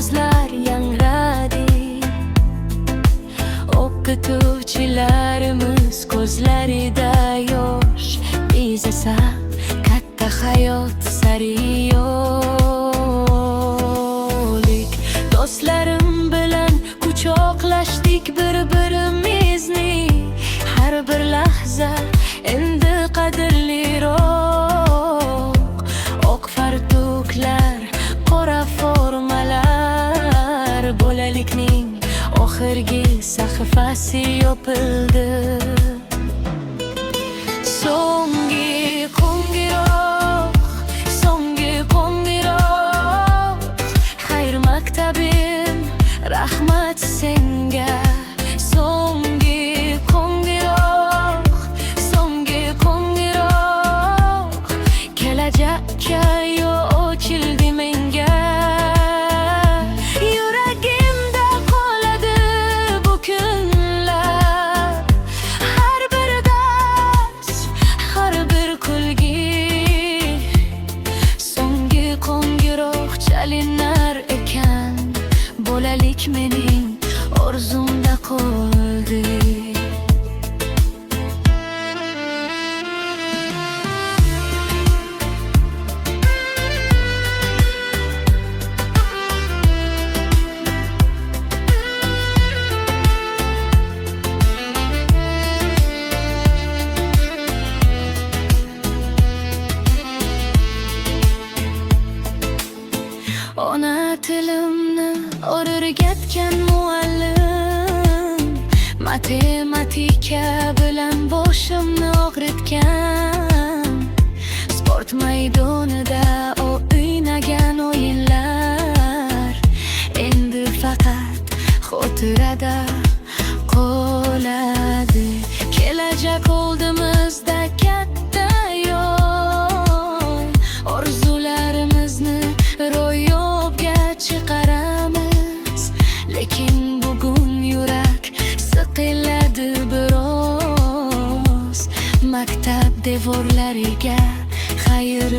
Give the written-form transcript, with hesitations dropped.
ovozlar yangradi. O'qituvchilarimiz ko'zlarida yosh bezasa, katta hayot sari yo'lik. Do'stlarim bilan quchoqlashdik bir-birimizni, har bir lahza endi qadrliroq. Oq fartuklar, qora formalar, bolalikning oxirgi sahifasi yopildi. So'nggi qo'ng'iroq, so'nggi qo'ng'iroq. Xayr maktabim, rahmat senga. So'nggi qo'ng'iroq, so'nggi qo'ng'iroq. Kelajakka yo'l ochildi menga. Yuragimda qoladi bu kunlar, har bir dars, har bir kulgi. So'nggi qo'ng'iroq chalinar ekan, bolalik mening orzumda qoldi. Ona tilimni o'rgatgan muallim, matematika bilan boshimni og'ritgan. Sport maydonida o'ynagan o'yinlar endi faqat xotirada qoladi. Kelajak oldimizda katta yo'l, orzularimizni ro'yobga chiqaramiz. Lekin bugun yurak siqiladi biroz. Maktab devorlariga xayr